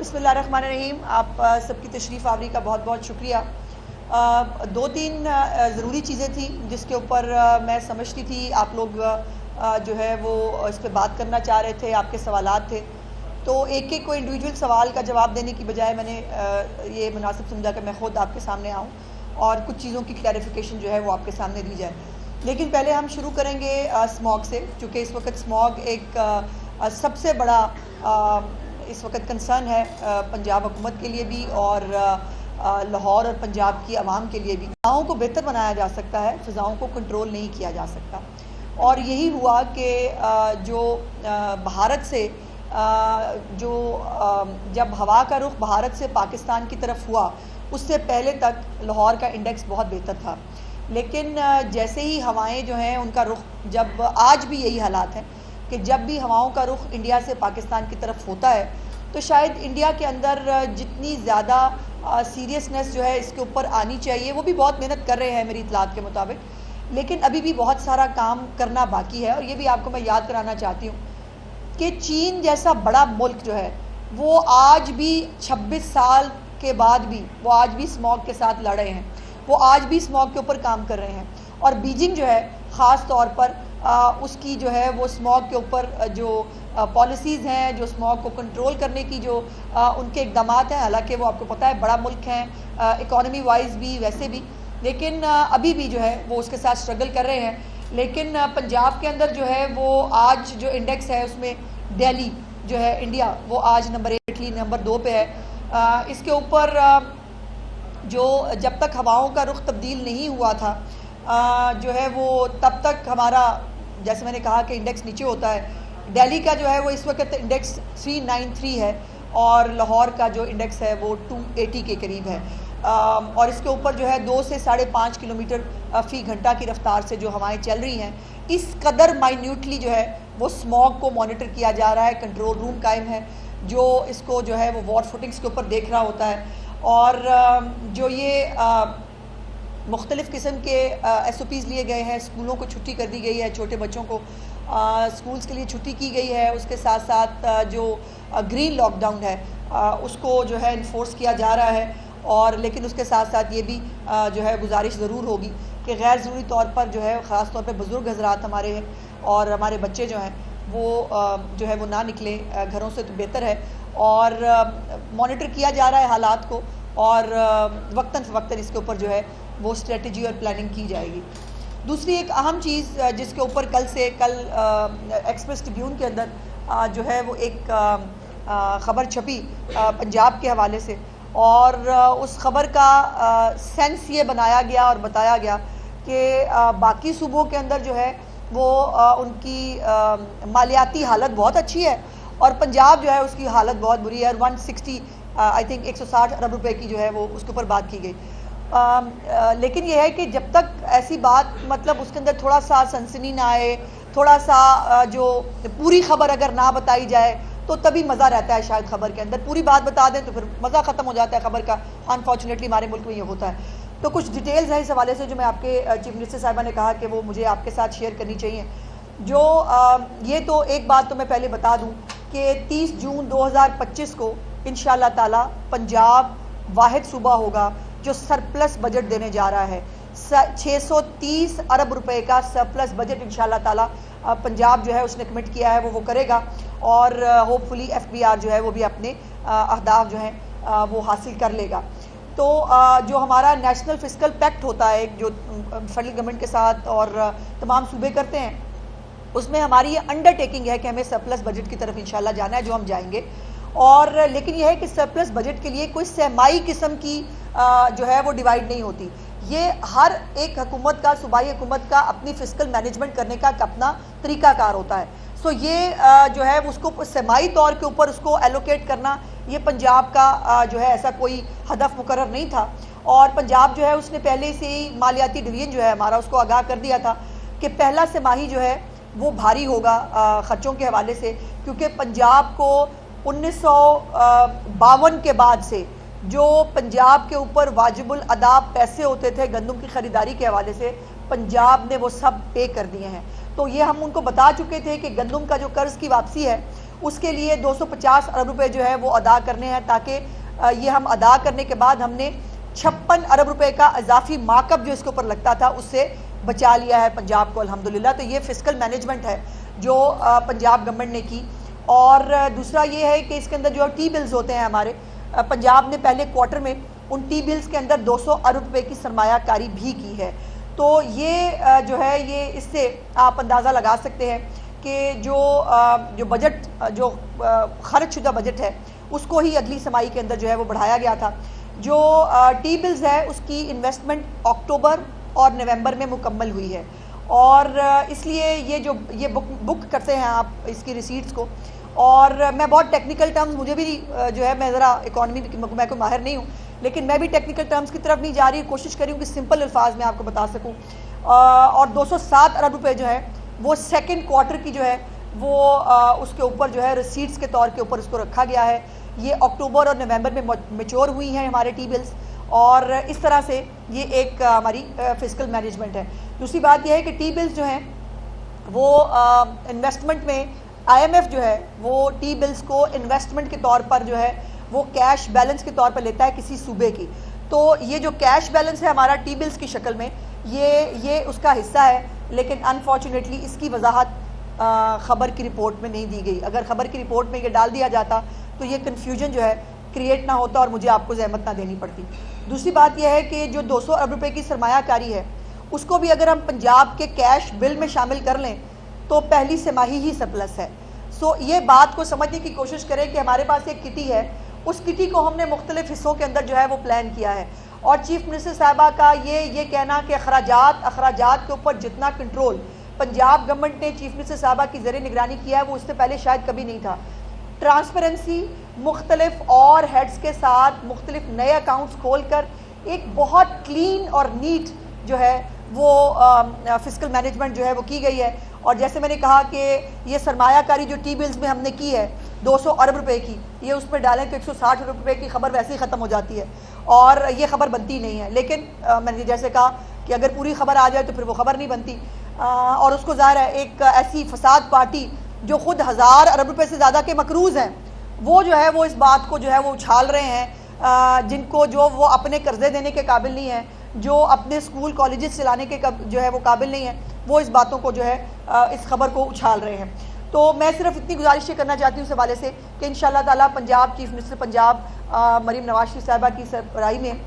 बिस्मिल्लाहिर्रहमानिर्रहीम। आप सबकी तशरीफ़ आवरी का बहुत बहुत शुक्रिया। दो तीन ज़रूरी चीज़ें थी जिसके ऊपर मैं समझती थी आप लोग जो है वो इस पर बात करना चाह रहे थे, आपके सवालात थे। तो एक एक को इंडिविजुअल सवाल का जवाब देने की बजाय मैंने ये मुनासिब समझा कि मैं ख़ुद आपके सामने आऊँ और कुछ चीज़ों की क्लैरिफिकेशन जो है वो आपके सामने दी जाए। लेकिन पहले हम शुरू करेंगे स्मॉग से, चूँकि इस वक्त स्मॉग एक सबसे बड़ा इस वक्त कंसर्न है पंजाब हुकूमत के लिए भी और लाहौर और पंजाब की आवाम के लिए भी। फ़िज़ाओं को बेहतर बनाया जा सकता है, फ़िज़ाओं को कंट्रोल नहीं किया जा सकता। और यही हुआ कि जो भारत से जब हवा का रुख भारत से पाकिस्तान की तरफ हुआ, उससे पहले तक लाहौर का इंडेक्स बहुत बेहतर था। लेकिन जैसे ही हवाएं जो हैं उनका रुख, जब आज भी यही हालात हैं कि जब भी हवाओं का रुख इंडिया से पाकिस्तान की तरफ होता है तो शायद इंडिया के अंदर जितनी ज़्यादा सीरियसनेस जो है इसके ऊपर आनी चाहिए, वो भी बहुत मेहनत कर रहे हैं मेरी इतलात के मुताबिक, लेकिन अभी भी बहुत सारा काम करना बाकी है। और ये भी आपको मैं याद कराना चाहती हूँ कि चीन जैसा बड़ा मुल्क जो है वो आज भी 26 साल के बाद भी वो आज भी स्मॉग के साथ लड़ रहे हैं, वो आज भी स्मॉग के ऊपर काम कर रहे हैं। और बीजिंग जो है ख़ास तौर पर उसकी जो है वो स्मॉग के ऊपर जो पॉलिसीज़ हैं, जो स्मॉग को कंट्रोल करने की जो उनके इक़दाम हैं, हालांकि वो आपको पता है बड़ा मुल्क है इकॉनमी वाइज भी वैसे भी, लेकिन अभी भी जो है वो उसके साथ स्ट्रगल कर रहे हैं। लेकिन पंजाब के अंदर जो है वो आज जो इंडेक्स है उसमें दिल्ली जो है इंडिया वो आज नंबर 1 इटली नंबर 2 पे है। इसके ऊपर जो जब तक हवाओं का रुख तब्दील नहीं हुआ था जो है वो तब तक हमारा, जैसे मैंने कहा कि इंडेक्स नीचे होता है। दिल्ली का जो है वो इस वक्त इंडेक्स 393 है और लाहौर का जो इंडेक्स है वो 280 के करीब है। और इसके ऊपर जो है 2 से 5.5 किलोमीटर फ़ी घंटा की रफ्तार से जो हवाएं चल रही हैं, इस कदर माइन्यूटली जो है वो स्मॉग को मॉनिटर किया जा रहा है। कंट्रोल रूम कायम है जो इसको जो है वो वॉर फुटिंग्स के ऊपर देख रहा होता है। और जो ये मुख्तलिफ़ किस्म के SOPs लिए गए हैं, स्कूलों को छुट्टी कर दी गई है, छोटे बच्चों को स्कूल्स के लिए छुट्टी की गई है। उसके साथ साथ जो ग्रीन लॉकडाउन है उसको जो है इन्फोर्स किया जा रहा है। और लेकिन उसके साथ साथ ये भी जो है गुजारिश ज़रूर होगी कि गैर ज़रूरी तौर पर जो है ख़ास तौर पर बुज़ुर्ग हज़रात हमारे हैं और हमारे बच्चे जो हैं वो जो है वो ना निकलें घरों से, तो बेहतर है। और मॉनिटर किया जा रहा है हालात को और वक्तन फ़वक्तन इसके ऊपर जो है वो स्ट्रेटजी और प्लानिंग की जाएगी। दूसरी एक अहम चीज़ जिसके ऊपर कल एक्सप्रेस ट्रिब्यून के अंदर जो है वो एक ख़बर छपी पंजाब के हवाले से, और उस ख़बर का सेंस ये बनाया गया और बताया गया कि बाकी सूबों के अंदर जो है वो उनकी मालियाती हालत बहुत अच्छी है और पंजाब जो है उसकी हालत बहुत बुरी है। 160 आई थिंक 160 अरब रुपए की जो है वो उसके ऊपर बात की गई। लेकिन यह है कि जब तक ऐसी बात, मतलब उसके अंदर थोड़ा सा सनसनी ना आए, थोड़ा सा जो पूरी खबर अगर ना बताई जाए तो तभी मज़ा रहता है। शायद खबर के अंदर पूरी बात बता दें तो फिर मज़ा ख़त्म हो जाता है खबर का। अनफॉर्चुनेटली हमारे मुल्क में ये होता है। तो कुछ डिटेल्स हैं इस हवाले से जो मैं आपके चीफ मिनिस्टर साहिबा ने कहा कि वो मुझे आपके साथ शेयर करनी चाहिए। जो ये तो एक बात तो मैं पहले बता दूँ कि 30 जून 2025 को इंशाअल्लाह ताला पंजाब वाहिद सूबा होगा जो सरप्लस बजट देने जा रहा है। 630 अरब रुपए का सरप्लस बजट इंशाअल्लाह ताला पंजाब जो है उसने कमिट किया है वो करेगा। और होपफुली FBR जो है वो भी अपने अहदाफ जो हैं वो हासिल कर लेगा। तो जो हमारा नेशनल फिस्कल पैक्ट होता है जो फेडरल गवर्नमेंट के साथ और तमाम सूबे करते हैं, उसमें हमारी ये अंडरटेकिंग है कि हमें सरप्लस बजट की तरफ इंशाल्लाह जाना है, जो हम जाएंगे। और लेकिन यह है कि सरप्लस बजट के लिए कोई सहमाई किस्म की जो है वो डिवाइड नहीं होती। ये हर एक हुकूमत का, सूबाई हुकूमत का अपनी फिस्कल मैनेजमेंट करने का अपना तरीक़ाकार होता है। सो ये जो है उसको सहमाई तौर के ऊपर उसको एलोकेट करना, ये पंजाब का जो है ऐसा कोई हदफ मुकर्रर नहीं था। और पंजाब जो है उसने पहले से ही मालियाती डिवीजन जो है हमारा उसको आगाह कर दिया था कि पहला तिमाही जो है वो भारी होगा ख़र्चों के हवाले से, क्योंकि पंजाब को 1952 के बाद से जो पंजाब के ऊपर वाजिबुल अदा पैसे होते थे गंदम की ख़रीदारी के हवाले से, पंजाब ने वो सब पे कर दिए हैं। तो ये हम उनको बता चुके थे कि गंदम का जो कर्ज़ की वापसी है उसके लिए 250 अरब रुपए जो है वो अदा करने हैं, ताकि ये हम अदा करने के बाद हमने 56 अरब रुपए का इजाफी मार्कअप जो इसके ऊपर लगता था उससे बचा लिया है पंजाब को अल्हम्दुलिल्लाह। तो ये फिस्कल मैनेजमेंट है जो पंजाब गवर्नमेंट ने की। और दूसरा ये है कि इसके अंदर जो टी बिल्स होते हैं हमारे, पंजाब ने पहले क्वार्टर में उन टी बिल्स के अंदर 200 अरब रुपए की सरमायाकारी भी की है। तो ये जो है ये इससे आप अंदाज़ा लगा सकते हैं कि जो बजट जो खर्च शुदा बजट है उसको ही अगली समाई के अंदर जो है वो बढ़ाया गया था। जो टी बिल्स है उसकी इन्वेस्टमेंट अक्टूबर और नवंबर में मुकम्मल हुई है, और इसलिए ये बुक करते हैं आप इसकी रिसीट्स को। और मैं बहुत टेक्निकल टर्म्स, मुझे भी जो है मैं ज़रा इकॉनमी मैं कोई माहिर नहीं हूँ, लेकिन मैं भी टेक्निकल टर्म्स की तरफ नहीं जा रही, कोशिश करी हूँ कि सिंपल अल्फाज में आपको बता सकूँ। और 207 अरब रुपये जो है वो सेकेंड क्वार्टर की जो है वो उसके ऊपर जो है रिसीट्स के तौर के ऊपर उसको रखा गया है। ये अक्टूबर और नवंबर में मैच्योर हुई हैं हमारे टी बिल्स, और इस तरह से ये एक हमारी फिस्कल मैनेजमेंट है। दूसरी बात यह है कि टी बिल्स जो हैं वो इन्वेस्टमेंट में IMF जो है वो टी बिल्स को इन्वेस्टमेंट के तौर पर जो है वो कैश बैलेंस के तौर पर लेता है किसी सूबे की। तो ये जो कैश बैलेंस है हमारा टी बिल्स की शक्ल में ये उसका हिस्सा है, लेकिन अनफॉर्चुनेटली इसकी वजाहत ख़बर की रिपोर्ट में नहीं दी गई। अगर ख़बर की रिपोर्ट में ये डाल दिया जाता तो ये कन्फ्यूजन जो है क्रिएट ना होता और मुझे आपको जहमत ना देनी पड़ती। दूसरी बात यह है कि जो 200 अरब रुपए की सरमायाकारी है उसको भी अगर हम पंजाब के कैश बिल में शामिल कर लें तो पहली तिमाही ही सरप्लस है। सो ये बात को समझने की कोशिश करें कि हमारे पास एक किटी है, उस किटी को हमने मुख्तलिफ हिस्सों के अंदर जो है वो प्लान किया है। और चीफ मिनिस्टर साहबा का ये कहना कि अखराजात के ऊपर जितना कंट्रोल पंजाब गवर्नमेंट ने चीफ मिनिस्टर साहबा की ज़रिए निगरानी किया है वो उससे पहले शायद कभी नहीं था। ट्रांसपेरेंसी, मुख्तलिफ और हेड्स के साथ मुख्तलिफ नए अकाउंट्स खोल कर एक बहुत क्लीन और नीट जो है वो फिस्कल मैनेजमेंट जो है वो की गई है। और जैसे मैंने कहा कि ये सरमायाकारी जो टी बिल्स में हमने की है 200 अरब रुपए की, ये उसमें डालें तो 160 अरब रुपए की खबर वैसे ही ख़त्म हो जाती है और ये खबर बनती नहीं है। लेकिन मैंने जैसे कहा कि अगर पूरी खबर आ जाए तो फिर वो खबर नहीं बनती। और उसको ज़ाहिर है एक ऐसी फसाद पार्टी जो खुद 1000 अरब रुपए से ज़्यादा के मकरूज़ हैं वो जो है वो इस बात को जो है वो उछाल रहे हैं, जिनको जो वो अपने कर्जे देने के काबिल नहीं है, जो अपने स्कूल कॉलेजेस चलाने के जो है वो काबिल नहीं है, वो इस बातों को जो है इस खबर को उछाल रहे हैं। तो मैं सिर्फ इतनी गुजारिश करना चाहती हूँ इस हवाले से कि इंशाअल्लाह ताला पंजाब चीफ मिनिस्टर पंजाब मरीम नवाज शरीफ साहिबा की सरबराही में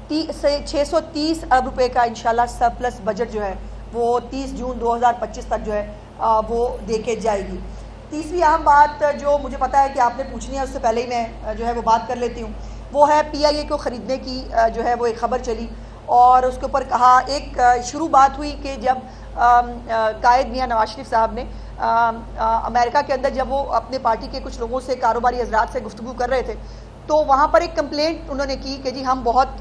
630 अरब रुपए का इंशाअल्लाह सरप्लस बजट जो है वो 30 जून 2025 तक जो है वो दे के जाएगी। तीसरी अहम बात जो मुझे पता है कि आपने पूछनी है, उससे पहले ही मैं जो है वो बात कर लेती हूँ, वो है PIA को ख़रीदने की जो है वो एक ख़बर चली और उसके ऊपर कहा एक शुरू बात हुई कि जब कायद मियां नवाज शरीफ साहब ने अमेरिका के अंदर जब वो अपने पार्टी के कुछ लोगों से कारोबारी हजरात से गुफ्तगू कर रहे थे तो वहाँ पर एक कंप्लेंट उन्होंने की कि जी हम बहुत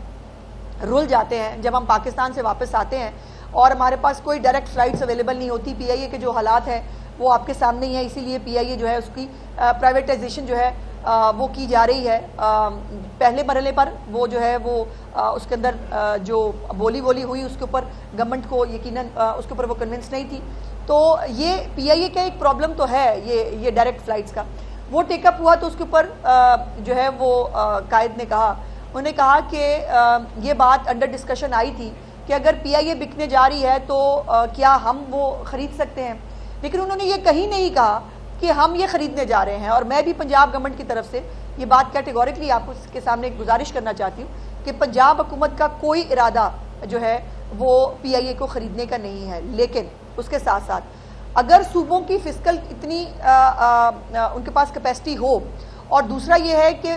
रुल जाते हैं जब हम पाकिस्तान से वापस आते हैं और हमारे पास कोई डायरेक्ट फ़्लाइट्स अवेलेबल नहीं होती। PIA के जो हालात हैं वो आपके सामने ही है, इसीलिए PIA जो है उसकी प्राइवेटाइजेशन जो है वो की जा रही है। पहले मरहले पर वो जो है वो उसके अंदर जो बोली हुई उसके ऊपर गवर्नमेंट को यकीनन उसके ऊपर वो कन्विंस नहीं थी। तो ये PIA का एक प्रॉब्लम तो है ये डायरेक्ट फ़्लाइट्स का, वो टेकअप हुआ तो उसके ऊपर जो है वो कायद ने कहा, उन्होंने कहा कि ये बात अंडर डिस्कशन आई थी कि अगर PIA बिकने जा रही है तो क्या हम वो ख़रीद सकते हैं, लेकिन उन्होंने ये कहीं नहीं कहा कि हम ये ख़रीदने जा रहे हैं। और मैं भी पंजाब गवर्नमेंट की तरफ से ये बात कैटेगोरिकली आपको इसके सामने गुजारिश करना चाहती हूँ कि पंजाब हुकूमत का कोई इरादा जो है वो PIA को ख़रीदने का नहीं है। लेकिन उसके साथ साथ अगर सूबों की फिस्कल इतनी उनके पास कैपेसिटी हो, और दूसरा ये है कि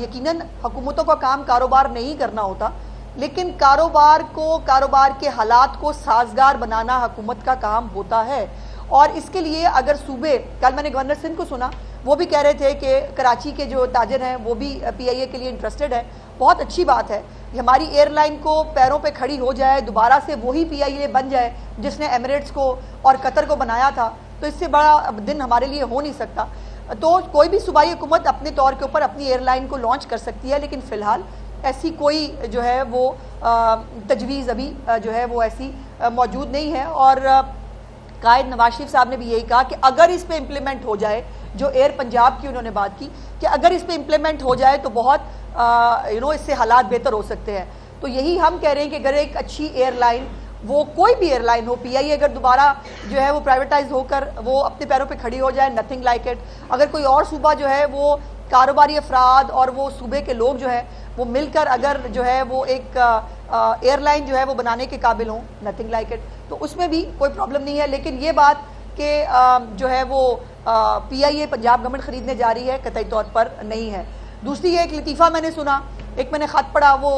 यकीनन हुकूमतों का काम कारोबार नहीं करना होता, लेकिन कारोबार के हालात को साजगार बनाना हुकूमत का काम होता है। और इसके लिए अगर सूबे, कल मैंने गवर्नर सिंध को सुना, वो भी कह रहे थे कि कराची के जो ताजिर हैं वो भी PIA के लिए इंटरेस्टेड है। बहुत अच्छी बात है, हमारी एयरलाइन को पैरों पे खड़ी हो जाए, दोबारा से वही PIA बन जाए जिसने एमिरेट्स को और कतर को बनाया था, तो इससे बड़ा दिन हमारे लिए हो नहीं सकता। तो कोई भी सूबाई हुकूमत अपने तौर के ऊपर अपनी एयरलाइन को लॉन्च कर सकती है, लेकिन फ़िलहाल ऐसी कोई जो है वो तजवीज़ अभी जो है वो ऐसी मौजूद नहीं है। और कायद नवाज शरीफ साहब ने भी यही कहा कि अगर इस पे इम्प्लीमेंट हो जाए, जो एयर पंजाब की उन्होंने बात की कि अगर इस पे इम्प्लीमेंट हो जाए तो बहुत इससे हालात बेहतर हो सकते हैं। तो यही हम कह रहे हैं कि अगर एक अच्छी एयरलाइन, वो कोई भी एयरलाइन हो, पीआईए अगर दोबारा जो है वो प्राइवेटाइज होकर वो अपने पैरों पे खड़ी हो जाए, नथिंग लाइक इट। अगर कोई और सूबा जो है वो कारोबारी अफराद और वो सूबे के लोग जो है वो मिलकर अगर जो है वो एक एयरलाइन जो है वो बनाने के काबिल हों, नथिंग लाइक इट, तो उसमें भी कोई प्रॉब्लम नहीं है। लेकिन ये बात कि जो है वो पीआईए पंजाब गवर्नमेंट खरीदने जा रही है, कतई तौर पर नहीं है। दूसरी एक लतीफ़ा मैंने सुना, एक मैंने ख़त पढ़ा, वो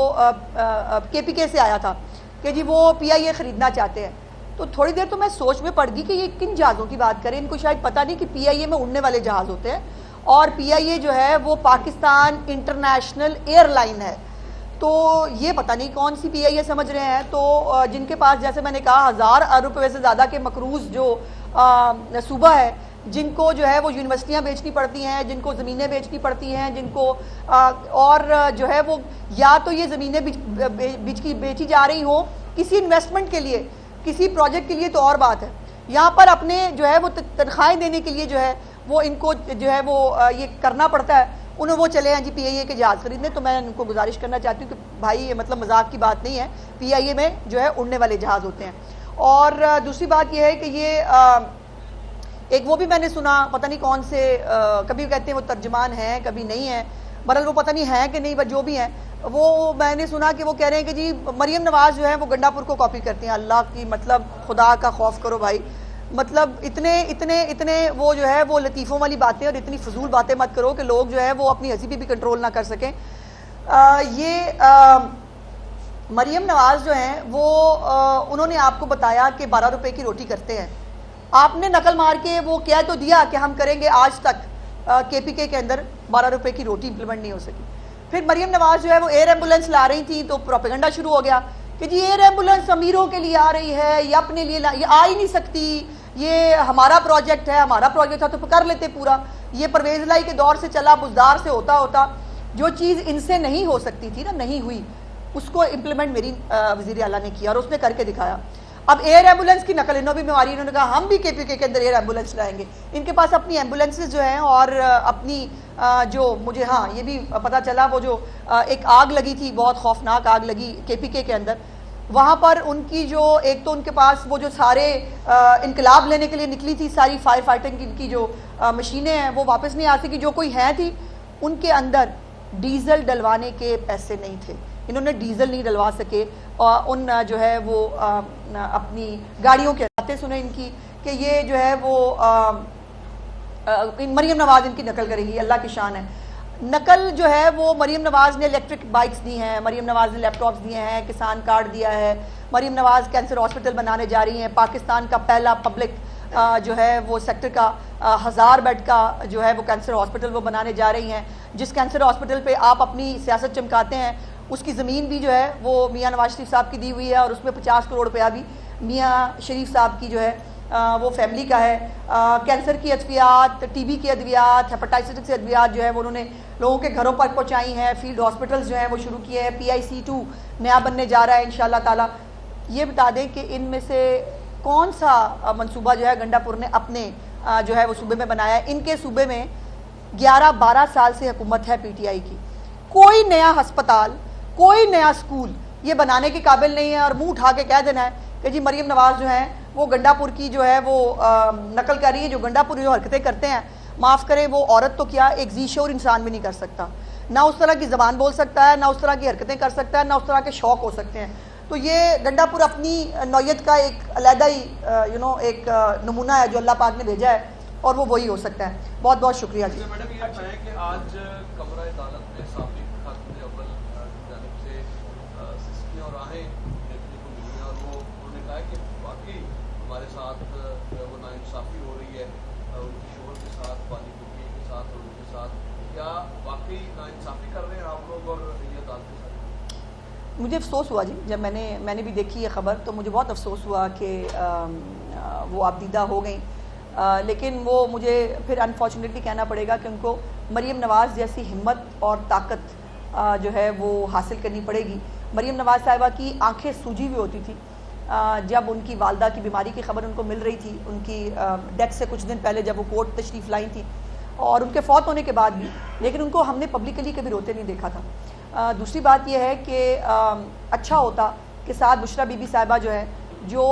केपीके से आया था कि जी वो पीआईए ख़रीदना चाहते हैं। तो थोड़ी देर तो मैं सोच में पड़ गई कि ये किन जहाज़ों की बात करें। इनको शायद पता नहीं कि पीआईए में उड़ने वाले जहाज़ होते हैं और पीआईए जो है वो पाकिस्तान इंटरनेशनल एयरलाइन है। तो ये पता नहीं कौन सी पीआईए समझ रहे हैं। तो जिनके पास, जैसे मैंने कहा, 1000 अरब रुपये से ज़्यादा के मकरूज़ जो सूबा है, जिनको जो है वो यूनिवर्सिटियाँ बेचनी पड़ती हैं, जिनको ज़मीनें बेचनी पड़ती हैं, जिनको और जो है वो या तो ये ज़मीनें बेची जा रही हो किसी इन्वेस्टमेंट के लिए, किसी प्रोजेक्ट के लिए, तो और बात है। यहाँ पर अपने जो है वो तनख्वाहें देने के लिए जो है वो इनको जो है वो ये करना पड़ता है। उन्हें वो चले हैं जी पीआईए के जहाज़ खरीदने। तो मैं उनको गुजारिश करना चाहती हूँ कि भाई ये मतलब मजाक की बात नहीं है, पीआईए में जो है उड़ने वाले जहाज़ होते हैं। और दूसरी बात यह है कि ये एक वो भी मैंने सुना, पता नहीं कौन से कभी कहते हैं वो तर्जमान है, कभी नहीं है, बहरहाल वो पता नहीं है कि नहीं, जो भी है वो मैंने सुना कि वो कह रहे हैं कि जी मरियम नवाज जो है वो गंडापुर को कॉपी करती हैं। अल्लाह की, मतलब खुदा का खौफ करो भाई, मतलब इतने इतने इतने वो जो है वो लतीफ़ों वाली बातें और इतनी फजूल बातें मत करो कि लोग जो है वो अपनी हंसी भी कंट्रोल ना कर सकें। मरियम नवाज जो हैं वो उन्होंने आपको बताया कि 12 रुपए की रोटी करते हैं। आपने नकल मार के वो कह तो दिया कि हम करेंगे, आज तक केपीके के अंदर 12 रुपए की रोटी इंप्लीमेंट नहीं हो सकी। फिर मरियम नवाज जो है वो एयर एम्बुलेंस ला रही थी तो प्रोपेगेंडा शुरू हो गया कि जी एयर एम्बुलेंस अमीरों के लिए आ रही है, ये अपने लिए ये आ ही नहीं सकती, ये हमारा प्रोजेक्ट है, हमारा प्रोजेक्ट था तो कर लेते पूरा। ये परवेज लाई के दौर से चला, बुजदार से होता होता जो चीज़ इनसे नहीं हो सकती थी ना, नहीं हुई, उसको इम्प्लीमेंट मेरी वज़ीर आला ने किया और उसने करके दिखाया। अब एयर एम्बुलेंस की नकल इन्होंने भी मारी, इन्होंने कहा हम भी केपीके के अंदर एयर एम्बुलेंस लाएंगे। इनके पास अपनी एम्बुलेंसेज जो हैं और अपनी जो मुझे हाँ ये भी पता चला वो जो एक आग लगी थी, बहुत खौफनाक आग लगी केपीके के अंदर, वहाँ पर उनकी जो एक तो उनके पास वो जो सारे इनकलाब लेने के लिए निकली थी सारी फायर फाइटिंग की जो मशीनें हैं वो वापस नहीं आ सकी। जो कोई हैं थी उनके अंदर डीजल डलवाने के पैसे नहीं थे, इन्होंने डीजल नहीं डलवा सके और उन जो है वो अपनी गाड़ियों के बातें सुने इनकी कि ये जो है वो मरियम नवाज इनकी नकल करेगी। अल्लाह की शान है। नकल जो है वो मरियम नवाज ने इलेक्ट्रिक बाइक्स दी हैं, मरियम नवाज ने लैपटॉप्स दिए हैं, किसान कार्ड दिया है, मरियम नवाज कैंसर हॉस्पिटल बनाने जा रही हैं, पाकिस्तान का पहला पब्लिक जो है वो सेक्टर का 1000 बेड का जो है वो कैंसर हॉस्पिटल वो बनाने जा रही हैं। जिस कैंसर हॉस्पिटल पे आप अपनी सियासत चमकाते हैं उसकी ज़मीन भी जो है वो मियाँ नवाज शरीफ साहब की दी हुई है और उसमें 50 करोड़ रुपया भी मियाँ शरीफ साहब की जो है वो फैमिली का है। कैंसर की अद्वियात, टीबी की अद्वियात, हेपेटाइटिस की अद्वियात जो है वो उन्होंने लोगों के घरों पर पहुँचाई हैं। फील्ड हॉस्पिटल्स जो हैं वो शुरू किए हैं। PIC2 नया बनने जा रहा है इंशाल्लाह ताला। ये बता दें कि इनमें से कौन सा मनसूबा जो है गंडापुर ने अपने जो है वो सूबे में बनाया है। इनके सूबे में 11-12 साल से हुकूमत है PTI की, कोई नया हस्पताल, कोई नया स्कूल ये बनाने के काबिल नहीं है। और मुंह उठा के कह देना है कि जी मरियम नवाज जो है वो गंडापुर की जो है वो नकल कर रही है। जो गंडापुर जो हरकतें करते हैं, माफ़ करें, वो औरत तो क्या एक ज़ीशोर इंसान भी नहीं कर सकता, ना उस तरह की ज़बान बोल सकता है, ना उस तरह की हरकतें कर सकता है, ना उस तरह के शौक़ हो सकते हैं। तो ये गंडापुर अपनी नौयत का एक अलहदा ही एक नमूना है जो अल्लाह पाक ने भेजा है और वो वही हो सकता है। बहुत बहुत शुक्रिया जी। मैडम ये बताएं कि आज कमरा अदालत में साबिक खातून अव्वल की जानिब से सिस्कियाँ और आहें देखने को मिली हैं और वो उन्होंने कहा कि वाकई हमारे साथ वो नाइंसाफ़ी हो रही है उनकी शोहर के साथ, वाली कुकी के साथ और उनके साथ। क्या वाकई नाइंसाफ़ी कर रहे हैं आप लोग और ये अदालत के साथ? मुझे अफसोस हुआ जी, जब मैंने भी देखी है ख़बर तो मुझे बहुत अफसोस हुआ कि वो आबदीदा हो गई। लेकिन वो मुझे फिर अनफॉर्चुनेटली कहना पड़ेगा कि उनको मरियम नवाज़ जैसी हिम्मत और ताकत जो है वो हासिल करनी पड़ेगी। मरियम नवाज़ साहिबा की आंखें सूजी हुई होती थी जब उनकी वालदा की बीमारी की खबर उनको मिल रही थी, उनकी डेथ से कुछ दिन पहले जब वो कोर्ट तशरीफ़ लाई थी, और उनके फौत होने के बाद भी, लेकिन उनको हमने पब्लिकली कभी रोते नहीं देखा था। दूसरी बात यह है कि अच्छा होता कि साथ बुशरा बीबी साहिबा जो है, जो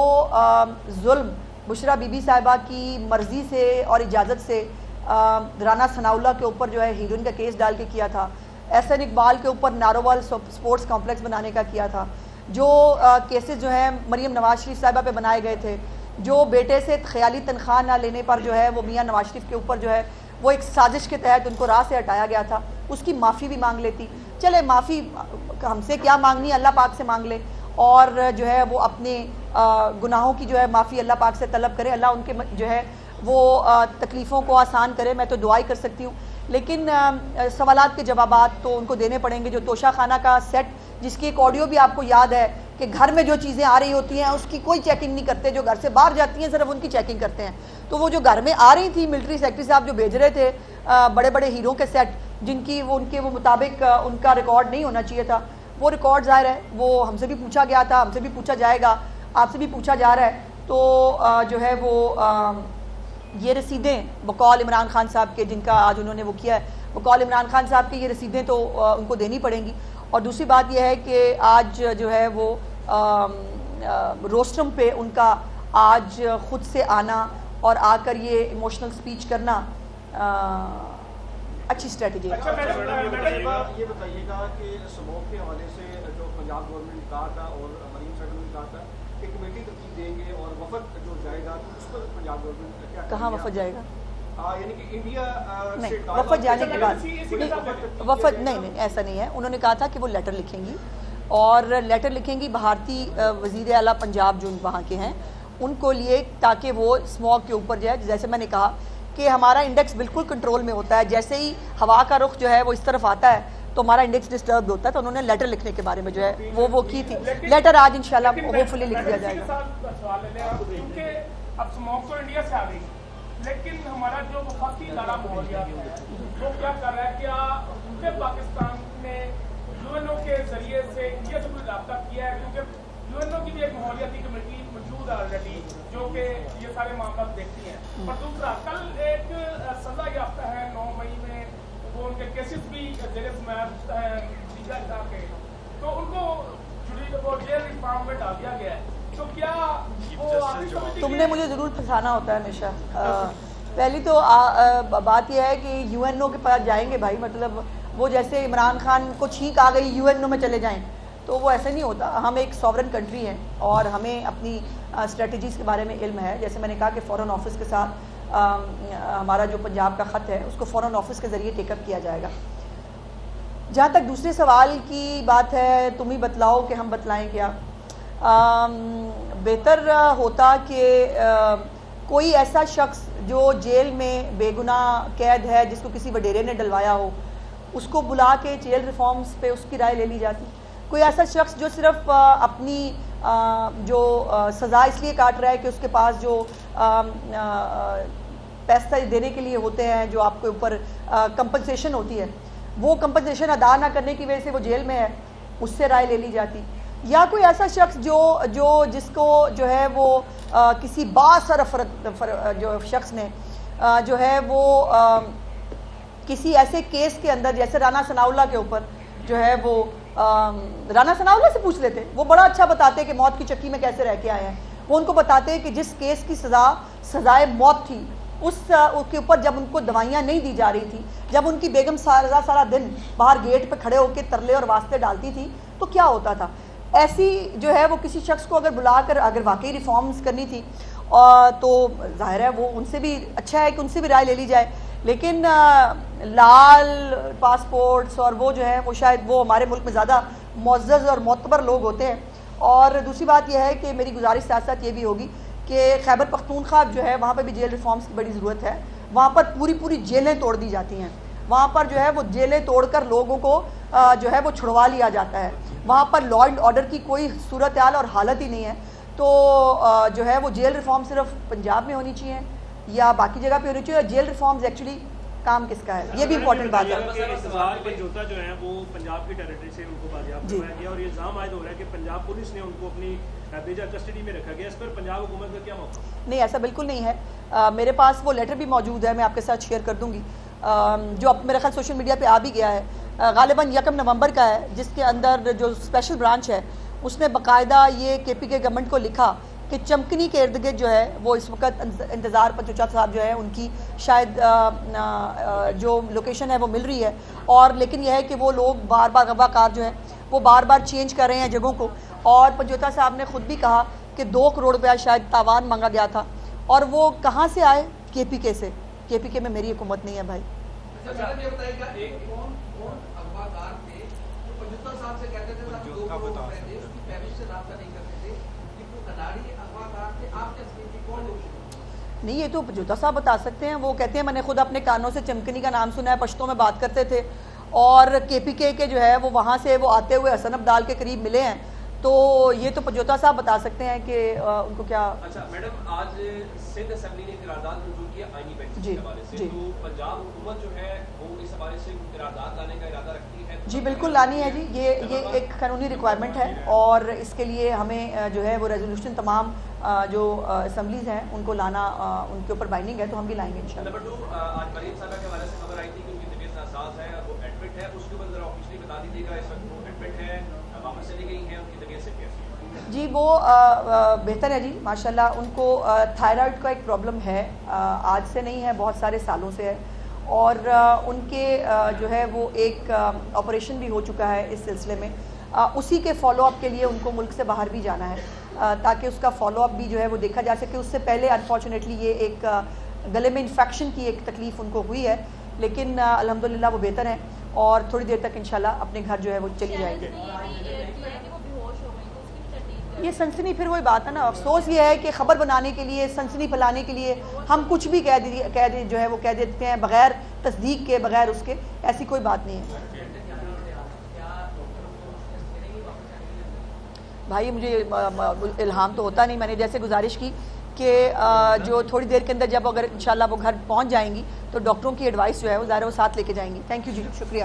जुल्म बुशरा बीबी साहिबा की मर्ज़ी से और इजाज़त से राना सनाउल्लाह के ऊपर जो है हीरोइन का केस डाल के किया था, एहसन इकबाल के ऊपर नारोवाल स्पोर्ट्स कॉम्प्लेक्स बनाने का किया था, जो केसेस जो है मरीम नवाज शरीफ साहिबा पे बनाए गए थे, जो बेटे से ख्याली तनख्वाह ना लेने पर जो है वो मियाँ नवाज शरीफ के ऊपर जो है वो एक साजिश के तहत उनको राह से हटाया गया था, उसकी माफ़ी भी मांग लेती। चले माफ़ी हमसे क्या मांगनी, अल्लाह पाक से मांग ले, और जो है वो अपने गुनाहों की जो है माफ़ी अल्लाह पाक से तलब करे, अल्लाह उनके जो है वो तकलीफ़ों को आसान करे। मैं तो दुआई कर सकती हूँ, लेकिन सवालात के जवाबात तो उनको देने पड़ेंगे। जो तोशा खाना का सेट, जिसकी एक ऑडियो भी आपको याद है कि घर में जो चीज़ें आ रही होती हैं उसकी कोई चेकिंग नहीं करते, जो घर से बाहर जाती हैं सिर्फ उनकी चेकिंग करते हैं। तो वो जो घर में आ रही थी, मिलिट्री सेक्रेटरी साहब जो भेज रहे थे बड़े बड़े हीरो के सेट, जिनकी वो उनके वो मुताबिक उनका रिकॉर्ड नहीं होना चाहिए था, वो रिकॉर्ड ज़ाहिर है वो हमसे भी पूछा गया था, हमसे भी पूछा जाएगा, आपसे भी पूछा जा रहा है। तो जो है वो ये रसीदें बकौल इमरान खान साहब के, जिनका आज उन्होंने वो किया है, बकौल इमरान खान साहब की ये रसीदें तो उनको देनी पड़ेंगी। और दूसरी बात यह है कि आज जो है वो रोस्ट्रम पे उनका आज खुद से आना और आकर ये इमोशनल स्पीच करना अच्छी स्ट्रेटजी है। अच्छा मैडम ये बताइएगा कि स्मोक के हवाले से जो पंजाब गवर्नमेंट ने कहा था और मरीन सेक्रेटरी ने कहा था कि कमेटी तरतीब देंगे और वफद जो जाएगा तो उस पर पंजाब गवर्नमेंट क्या, कहाँ वफद जाएगा? यानी कि इंडिया नहीं, वफद जाने के बाद वफद नहीं, ऐसा नहीं है। उन्होंने कहा था कि वो लेटर लिखेंगी, और लेटर लिखेंगी भारतीय वज़ीर आला पंजाब जो वहाँ के हैं उनको लिए, ताकि वो स्मॉग के ऊपर जाए। जैसे मैंने कहा कि हमारा इंडेक्स बिल्कुल कंट्रोल में होता है, जैसे ही हवा का रुख जो है वो इस तरफ आता है तो हमारा इंडेक्स डिस्टर्ब होता है। तो उन्होंने लेटर लिखने के बारे में जो है वो की थी। लेटर आज इंशाल्लाह होपफुली लिख दिया जाएगा। लेकिन हमारा जो वफाकी इदारा माहौलियात है वो क्या कर रहा है, क्या उनके पाकिस्तान ने यूएनओ के जरिए से इंडिया से कोई रब्ता किया है? क्योंकि यूएनओ की भी एक माहौलियाती कमेटी मौजूद है ऑलरेडी, जो कि ये सारे मामला देखती है। और दूसरा, कल एक सजा याफ्ता है 9 मई में, वो उनके केसेस भी जेल समाअत है के, तो उनको जेल रिफॉर्म में डाल दिया गया है। तो क्या वो तुमने मुझे ज़रूर फंसाना होता है हमेशा। पहली तो बात यह है कि यूएनओ के पास जाएंगे भाई, मतलब वो जैसे इमरान खान को छींक आ गई यूएनओ में चले जाएं, तो वो ऐसा नहीं होता। हम एक सॉवरन कंट्री हैं और हमें अपनी स्ट्रेटजीज़ के बारे में इल्म है। जैसे मैंने कहा कि फ़ॉरेन ऑफिस के साथ हमारा जो पंजाब का ख़त है उसको फ़ॉरेन ऑफिस के ज़रिए टेकअप किया जाएगा। जहाँ तक दूसरे सवाल की बात है, तुम ही बतलाओ कि हम बतलाएं क्या। बेहतर होता कि कोई ऐसा शख्स जो जेल में बेगुनाह कैद है, जिसको किसी वडेरे ने डलवाया हो, उसको बुला के जेल रिफॉर्म्स पे उसकी राय ले ली जाती। कोई ऐसा शख्स जो सिर्फ अपनी जो सज़ा इसलिए काट रहा है कि उसके पास जो पैसा देने के लिए होते हैं, जो आपके ऊपर कंपनसेशन होती है, वो कंपनसेशन अदा ना करने की वजह से वो जेल में है, उससे राय ले ली जाती। या कोई ऐसा शख्स जो जिसको जो है वो किसी बासर जो शख्स ने जो है वो किसी ऐसे केस के अंदर, जैसे राना सनाउल्लाह के ऊपर जो है वो राना सनाउल्लाह से पूछ लेते, वो बड़ा अच्छा बताते कि मौत की चक्की में कैसे रह के आए हैं। वो उनको बताते कि जिस केस की सजाए मौत थी, उसके ऊपर जब उनको दवाइयाँ नहीं दी जा रही थी, जब उनकी बेगम सारा दिन बाहर गेट पे खड़े होकर तरले और वास्ते डालती थी, तो क्या होता था। ऐसी जो है वो किसी शख्स को अगर बुलाकर अगर वाकई रिफॉर्म्स करनी थी तो जाहिर है वो उनसे भी अच्छा है कि उनसे भी राय ले ली जाए। लेकिन लाल पासपोर्ट्स और वो जो है वो शायद वो हमारे मुल्क में ज़्यादा मुअज़्ज़ज़ और मोतबर लोग होते हैं। और दूसरी बात यह है कि मेरी गुजारिश साथ साथ ये भी होगी कि खैबर पख्तूनख्वा जो है वहाँ पर भी जेल रिफॉर्म्स की बड़ी ज़रूरत है। वहाँ पर पूरी जेलें तोड़ दी जाती हैं, वहाँ पर जो है वो जेलें तोड़कर लोगों को जो है वो छुड़वा लिया जाता है। वहाँ पर लॉ एंड ऑर्डर की कोई सूरत हाल और हालत ही नहीं है। तो जो है वो जेल रिफॉर्म सिर्फ पंजाब में होनी चाहिए या बाकी जगह पे होनी चाहिए। जेल रिफॉर्म्स एक्चुअली काम किसका है, ये भी इम्पोर्टेंट बात है। पंजोता जो है वो पंजाब की टेरिटरी से उनको बाजियाफ्त करवाया गया और ये इल्जाम आयद हो रहा है कि पंजाब पुलिस ने उनको अपनी बेजा कस्टडी में रखा गया, इस पर पंजाब हुकूमत का क्या मौका? नहीं, ऐसा बिल्कुल नहीं है। मेरे पास वो लेटर भी मौजूद है, मैं आपके साथ शेयर कर दूंगी, जो अब मेरे ख्याल सोशल मीडिया पे आ भी गया है। गालिबन 1 नवंबर का है, जिसके अंदर जो स्पेशल ब्रांच है उसने बाकायदा ये KPK गवर्नमेंट को लिखा कि चमकनी के इर्द गिर्द जो है वो इस वक्त इंतज़ार पंचोचा साहब जो है उनकी शायद जो लोकेशन है वो मिल रही है, और लेकिन यह है कि वो लोग बार बार अगवाकार जो है वो बार बार चेंज कर रहे हैं जगहों को, और पंचोता साहब ने खुद भी कहा कि 2 करोड़ रुपया शायद तावान मांगा गया था, और वो कहाँ से आए? KPK से। KPK में मेरी हुकूमत नहीं है भाई। ये बताइएगा एक कौन अगवाकार थे जो पंचोता साहब से कहते थे साहब 2 करोड़ रुपए दे, उसकी पैरिश से रास्ता नहीं करते थे, कि कनाड़ी अगवाकार थे, आप कैसे कौन लोग? नहीं, ये तो पंचोता साहब बता सकते हैं। वो कहते हैं मैंने खुद अपने कानों से चमकनी का नाम सुना है, पश्तो में बात करते थे, और KPK के जो है वो वहाँ से वो आते हुए हसन अब्दाल के करीब मिले हैं, तो ये तो पंचोता साहब बता सकते हैं कि उनको क्या। अच्छा मैडम, आज सिंध असेंबली ने करारदाद मंजूर किया आईनी बेंच के हवाले से, तो पंजाब हुकूमत जो है वो इस हवाले से करारदाद लाने का इरादा रखती है? जी बिल्कुल लानी है जी, ये एक कानूनी रिक्वायरमेंट है, और इसके लिए हमें जो है वो रेजोल्यूशन तमाम जो असम्बलीज हैं उनको लाना उनके ऊपर बाइंडिंग है, तो हम भी लाएंगे इंशाल्लाह। नंबर 2, आज मरीम साहब के हवाले से खबर आई थी कि उनकी तबीयत नासाज है, वो एडमिट है, उसके ऊपर जरा ऑफिशियली बता दीजिएगा, इस वक्त वो एडमिट है, वापस चली गई है, उनकी तबीयत से कैसी है? जी वो बेहतर है जी माशाल्लाह। उनको थायराइड का एक प्रॉब्लम है, आज से नहीं है, बहुत सारे सालों से है, और उनके जो है वो एक ऑपरेशन भी हो चुका है इस सिलसिले में। उसी के फॉलोअप के लिए उनको मुल्क से बाहर भी जाना है, ताकि उसका फॉलोअप भी जो है वो देखा जा सके। उससे पहले अनफॉर्चुनेटली ये एक गले में इन्फेक्शन की एक तकलीफ़ उनको हुई है, लेकिन अल्हम्दुलिल्लाह वो बेहतर हैं, और थोड़ी देर तक इंशाल्लाह अपने घर जो है वो चली जाएंगे। ये सनसनी, फिर वही बात है ना, अफसोस ये है कि खबर बनाने के लिए, सनसनी फैलाने के लिए हम कुछ भी कह जो है वो कह देते हैं बगैर तस्दीक के, बगैर उसके, ऐसी कोई बात नहीं है भाई। मुझे इल्हाम तो होता नहीं, मैंने जैसे गुजारिश की कि जो थोड़ी देर के अंदर जब अगर इंशाल्लाह वो घर पहुंच जाएंगी तो डॉक्टरों की एडवाइस जो है वो ज़ाहिर वो साथ लेके जाएंगी। थैंक यू जी, शुक्रिया।